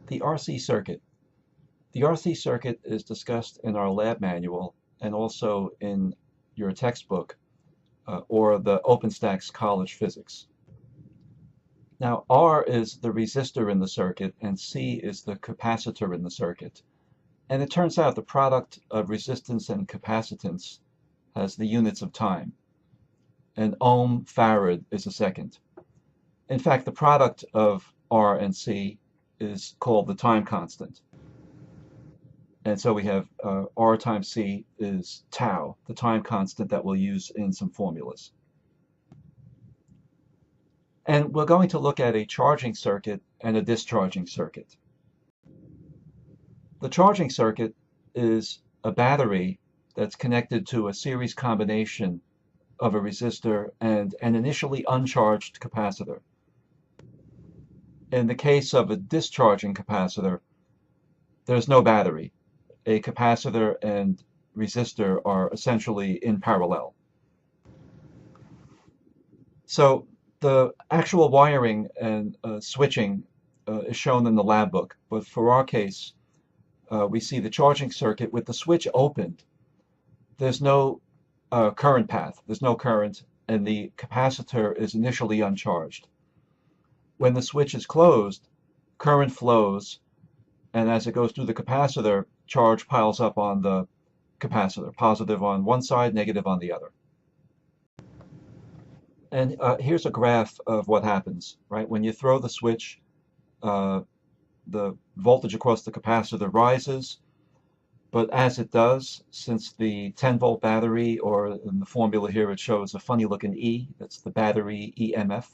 The RC circuit. The RC circuit is discussed in our lab manual and also in your textbook or the OpenStax college physics. Now, R is the resistor in the circuit and C is the capacitor in the circuit. And it turns out the product of resistance and capacitance has the units of time. And ohm, farad is a second. In fact, the product of R and C is called the time constant. And so we have R times C is tau, the time constant that we'll use in some formulas. And we're going to look at a charging circuit and a discharging circuit. The charging circuit is a battery that's connected to a series combination of a resistor and an initially uncharged capacitor. In the case of a discharging capacitor, there's no battery. A capacitor and resistor are essentially in parallel. So the actual wiring and switching is shown in the lab book, but for our case, we see the charging circuit with the switch opened. There's no current path, there's no current, and the capacitor is initially uncharged. When the switch is closed, current flows, and as it goes through the capacitor, charge piles up on the capacitor, positive on one side, negative on the other. And here's a graph of what happens, right? When you throw the switch, the voltage across the capacitor rises, but as it does, since the 10-volt battery, or in the formula here it shows a funny looking E, that's the battery EMF,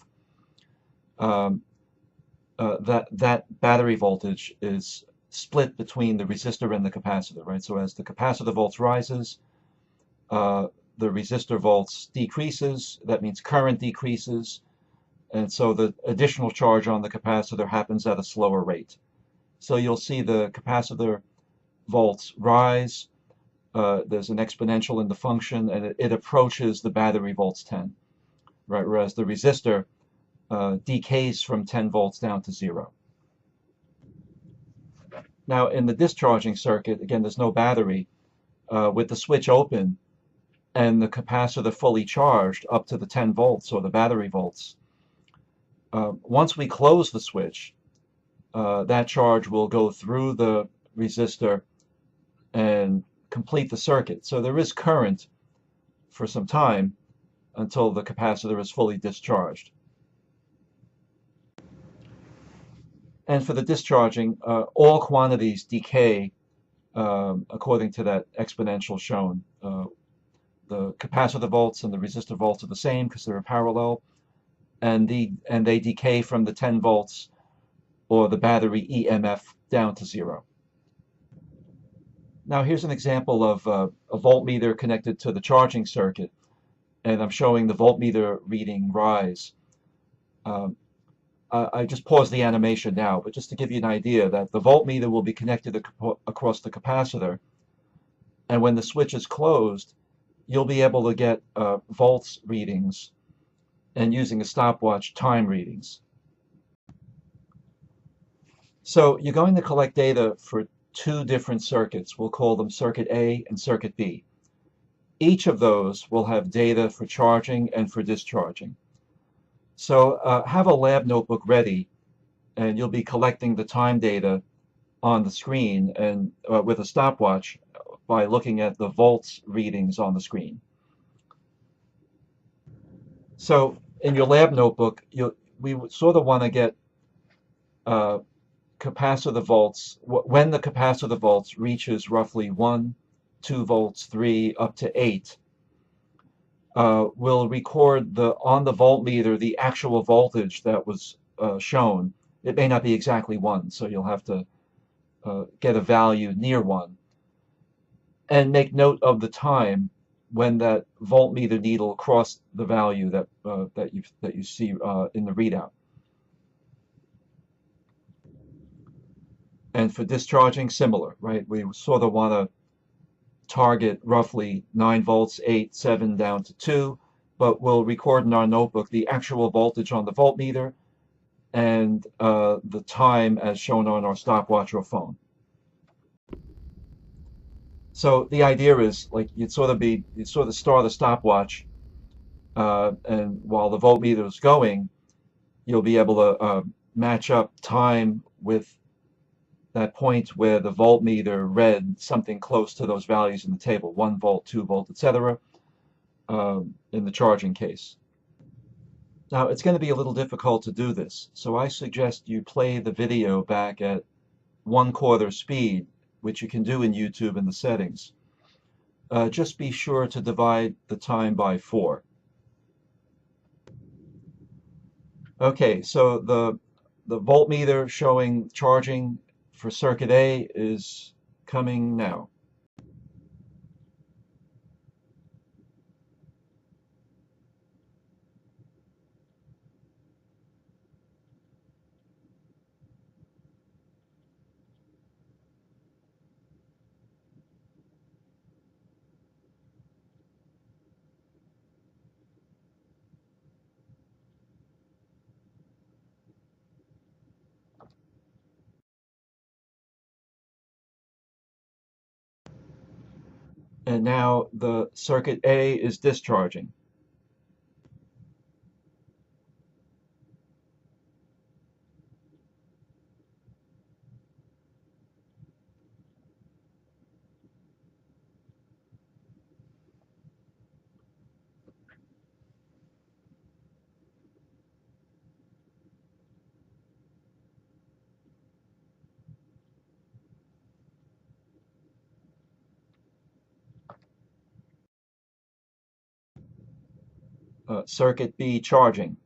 that battery voltage is split between the resistor and the capacitor, right? So as the capacitor volts rises, the resistor volts decreases. That means current decreases, and so the additional charge on the capacitor happens at a slower rate. So you'll see the capacitor volts rise. There's an exponential in the function, and it approaches the battery volts 10, right? Whereas the resistor decays from 10 volts down to 0. Now, in the discharging circuit, again, there's no battery. With the switch open and the capacitor fully charged up to the 10 volts or the battery volts, once we close the switch, that charge will go through the resistor and complete the circuit. So there is current for some time until the capacitor is fully discharged. And for the discharging, all quantities decay according to that exponential shown. The capacitor volts and the resistor volts are the same because they're parallel, and they decay from the 10 volts or the battery EMF down to 0. Now here's an example of a voltmeter connected to the charging circuit, and I'm showing the voltmeter reading rise. I just paused the animation now, but just to give you an idea that the voltmeter will be connected across the capacitor, and when the switch is closed, you'll be able to get volts readings and using a stopwatch time readings. So you're going to collect data for two different circuits. We'll call them Circuit A and Circuit B. Each of those will have data for charging and for discharging. So have a lab notebook ready, and you'll be collecting the time data on the screen and with a stopwatch by looking at the volts readings on the screen. So in your lab notebook, we sort of want to get capacitor volts. When the capacitor volts reaches roughly 1, 2 volts, 3, up to 8, we'll record on the voltmeter the actual voltage that was shown. It may not be exactly 1, so you'll have to get a value near 1. And make note of the time when that voltmeter needle crossed the value that you see in the readout. And for discharging, similar, right? We sort of want to target roughly 9 volts, 8, 7 down to 2, but we'll record in our notebook the actual voltage on the voltmeter and the time as shown on our stopwatch or phone. So the idea is like you'd sort of start a stopwatch, and while the voltmeter is going, you'll be able to match up time with that point where the voltmeter read something close to those values in the table, 1 volt, 2 volt, etc., in the charging case. Now, it's going to be a little difficult to do this, so I suggest you play the video back at 1/4 speed, which you can do in YouTube in the settings. Just be sure to divide the time by 4. Okay, so the voltmeter showing charging for circuit A is coming now. And now the circuit A is discharging. Circuit B charging.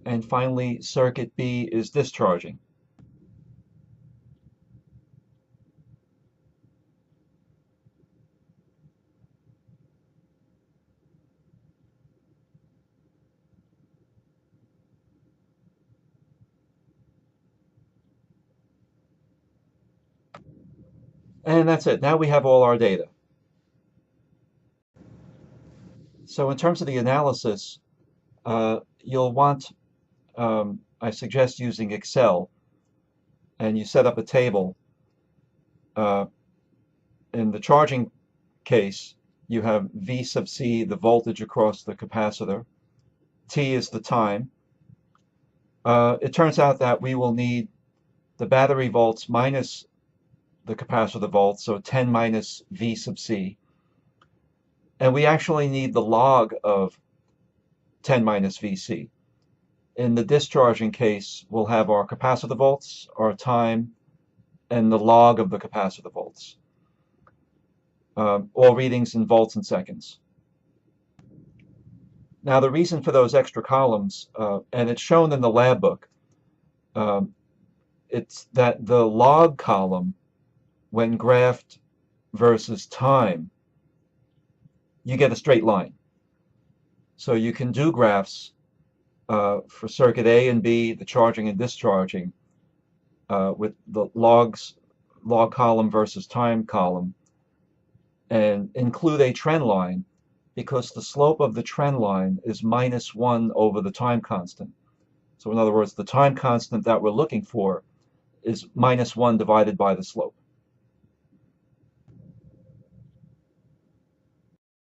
And finally, circuit B is discharging. And that's it. Now we have all our data. So in terms of the analysis, you'll want, I suggest using Excel, and you set up a table. Uh, in the charging case, you have V sub C, the voltage across the capacitor. T is the time. It turns out that we will need the battery volts minus the capacitor volts, so 10 minus V sub C. And we actually need the log of 10 minus VC. In the discharging case, we'll have our capacitor volts, our time, and the log of the capacitor volts. All readings in volts and seconds. Now, the reason for those extra columns, and it's shown in the lab book, it's that the log column, when graphed versus time, you get a straight line. So you can do graphs for circuit A and B, the charging and discharging, with the log column versus time column, and include a trend line, because the slope of the trend line is -1 over the time constant. So in other words, the time constant that we're looking for is -1 divided by the slope.